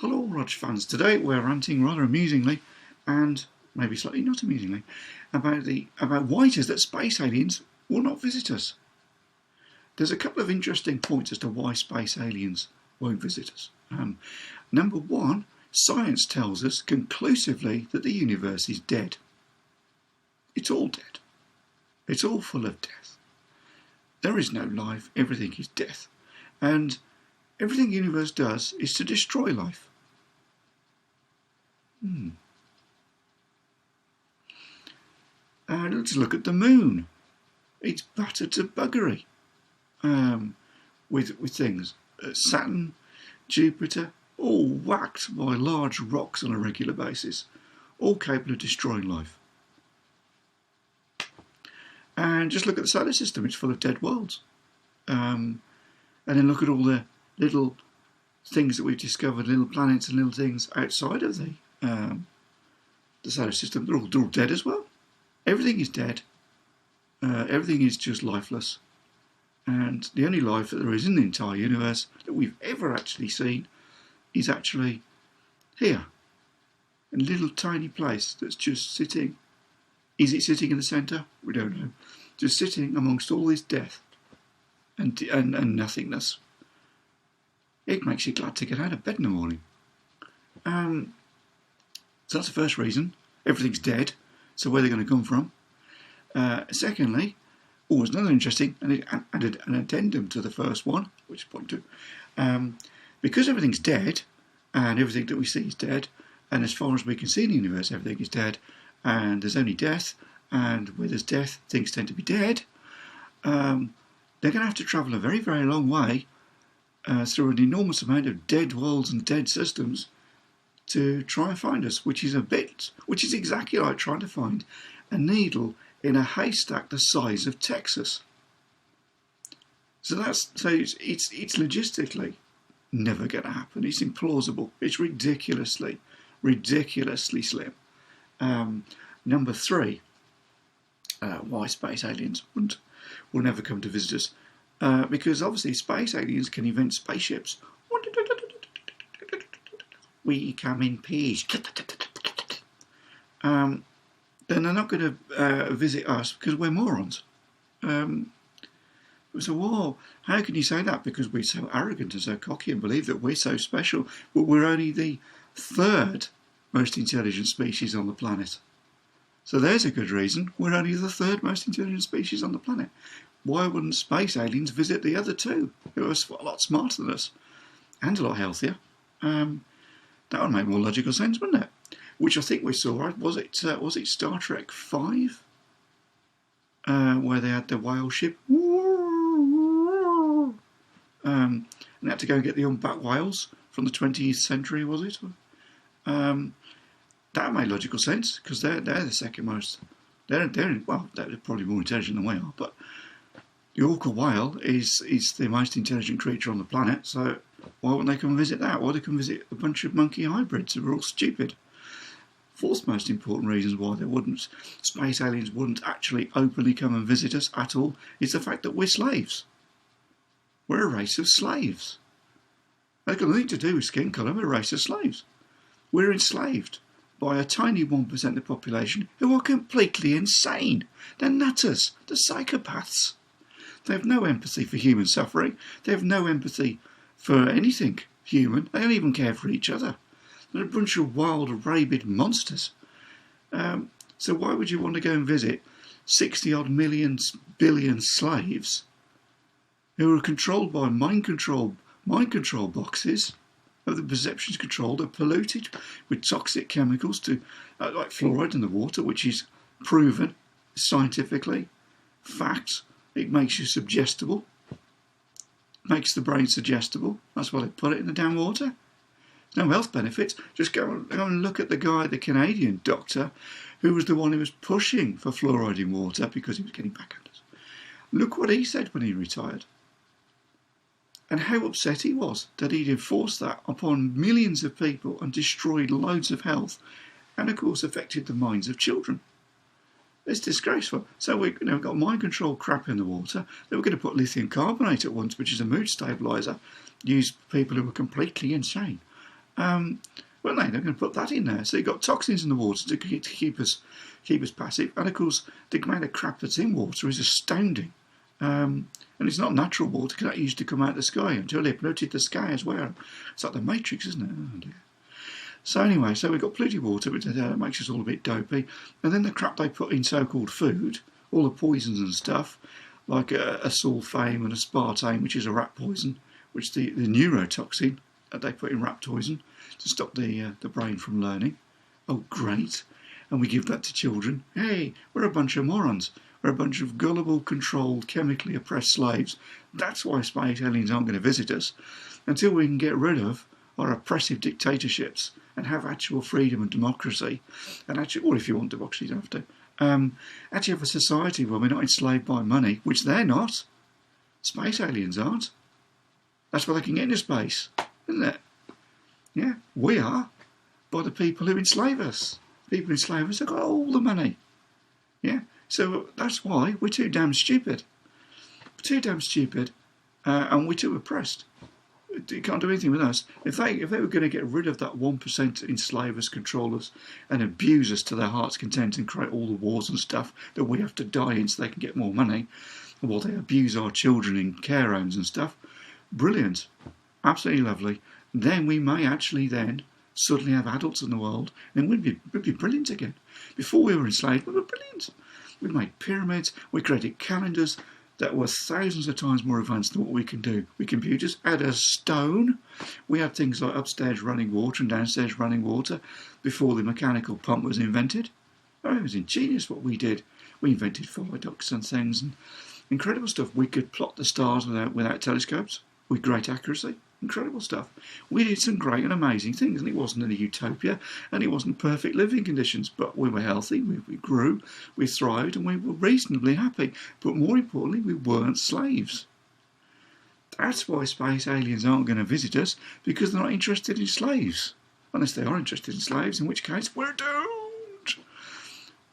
Hello Rog fans, today we're ranting rather amusingly, and maybe slightly not amusingly, about why it is that space aliens will not visit us. There's a couple of interesting points as to why space aliens won't visit us. Number one, science tells us conclusively that the universe is dead. It's all dead. It's all full of death. There is no life, everything is death. And everything the universe does is to destroy life. Let's look at the moon. It's battered to buggery with things. Saturn, Jupiter, all whacked by large rocks on a regular basis, all capable of destroying life. And just look at the solar system, it's full of dead worlds. And then look at all the little things that we've discovered, little planets and little things outside of the solar system. They're all dead as well. Everything is dead. Everything is just lifeless. And the only life that there is in the entire universe that we've ever actually seen is actually here. A little tiny place that's just sitting. Is it sitting in the centre? We don't know. Just sitting amongst all this death and nothingness. It makes you glad to get out of bed in the morning. So that's the first reason. Everything's dead. So where are they going to come from? Secondly, there's another interesting an addendum to the first one, which I point to. Because everything's dead, and everything that we see is dead, and as far as we can see in the universe, everything is dead, and there's only death, and where there's death, things tend to be dead. They're going to have to travel a very, very long way through an enormous amount of dead worlds and dead systems to try and find us, which is exactly like trying to find a needle in a haystack the size of Texas. So it's logistically never going to happen. It's implausible. It's ridiculously slim. Number three, why space aliens will never come to visit us. Because obviously space aliens can invent spaceships. We come in peace. Then they're not going to visit us because we're morons. So, how can you say that? Because we're so arrogant and so cocky and believe that we're so special, but we're only the third most intelligent species on the planet. So there's a good reason. We're only the third most intelligent species on the planet. Why wouldn't space aliens visit the other two, who are a lot smarter than us and a lot healthier? That would make more logical sense, wouldn't it? Which I think we saw, right? Was it Star Trek 5? Where they had the whale ship. And they had to go and get the humpback whales from the 20th century, was it? That made logical sense, because they're the second most. They're probably more intelligent than we are, but the orca whale is the most intelligent creature on the planet, so why wouldn't they come visit that? Why would they come visit a bunch of monkey hybrids who are all stupid? Fourth most important reason why space aliens wouldn't actually openly come and visit us at all is the fact that we're slaves. We're a race of slaves. They've got nothing to do with skin colour, we're a race of slaves. We're enslaved by a tiny 1% of the population who are completely insane. They're nutters. They're psychopaths. They have no empathy for human suffering. They have no empathy for anything human. They don't even care for each other. They're a bunch of wild, rabid monsters. So why would you want to go and visit 60-odd billion slaves who are controlled by mind control boxes of the perceptions control? They're polluted with toxic chemicals like fluoride in the water, which is proven scientifically. Fact. It makes you suggestible. Makes the brain suggestible. That's why they put it in the damn water. No health benefits. Just go and look at the Canadian doctor who was the one who was pushing for fluoride in water because he was getting backhanders. Look what he said when he retired. And how upset he was that he'd enforced that upon millions of people and destroyed loads of health and of course affected the minds of children. It's disgraceful. So we've got mind control crap in the water. They were going to put lithium carbonate at once, which is a mood stabiliser, used for people who were completely insane. weren't they? They're going to put that in there. So you've got toxins in the water to keep us passive. And of course, the amount of crap that's in water is astounding. And it's not natural water because that used to come out of the sky until they polluted the sky as well. It's like the Matrix, isn't it? Oh dear. So anyway, so we've got polluted water, which makes us all a bit dopey. And then the crap they put in so-called food, all the poisons and stuff, like a sulfame and aspartame, which is a rat poison, which the neurotoxin that they put in rat poison to stop the brain from learning. Oh, great. And we give that to children. Hey, we're a bunch of morons. We're a bunch of gullible, controlled, chemically oppressed slaves. That's why space aliens aren't going to visit us until we can get rid of our oppressive dictatorships and have actual freedom and democracy. And actually, or if you want democracy, you don't have to. Actually have a society where we're not enslaved by money, which they're not. Space aliens aren't. That's why they can get into space, isn't it? Yeah, we are, by the people who enslave us. People who enslave us have got all the money. Yeah, so that's why we're too damn stupid. We're too damn stupid, and we're too oppressed. You can't do anything with us. If they were going to get rid of that 1% enslave us, control us, and abuse us to their heart's content and create all the wars and stuff that we have to die in so they can get more money, while they abuse our children in care homes and stuff, brilliant. Absolutely lovely. Then we may actually then suddenly have adults in the world, and we'd be brilliant again. Before we were enslaved, we were brilliant. We made pyramids, we created calendars that were thousands of times more advanced than what we can do with computers. At a stone, we had things like upstairs running water and downstairs running water before the mechanical pump was invented. Oh, it was ingenious what we did. We invented viaducts and things and incredible stuff. We could plot the stars without telescopes with great accuracy. Incredible stuff. We did some great and amazing things, and it wasn't a utopia, and it wasn't perfect living conditions, but we were healthy, we grew, we thrived, and we were reasonably happy. But more importantly, we weren't slaves. That's why space aliens aren't going to visit us, because they're not interested in slaves. Unless they are interested in slaves, in which case we're doomed.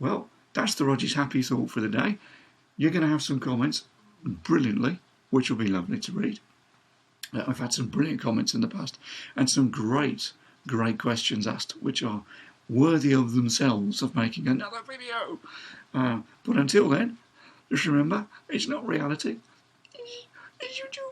Well, that's the Roger's happy thought for the day. You're going to have some comments brilliantly, which will be lovely to read. I've had some brilliant comments in the past and some great questions asked, which are worthy of themselves of making another video. But until then, just remember, it's not reality. It's YouTube.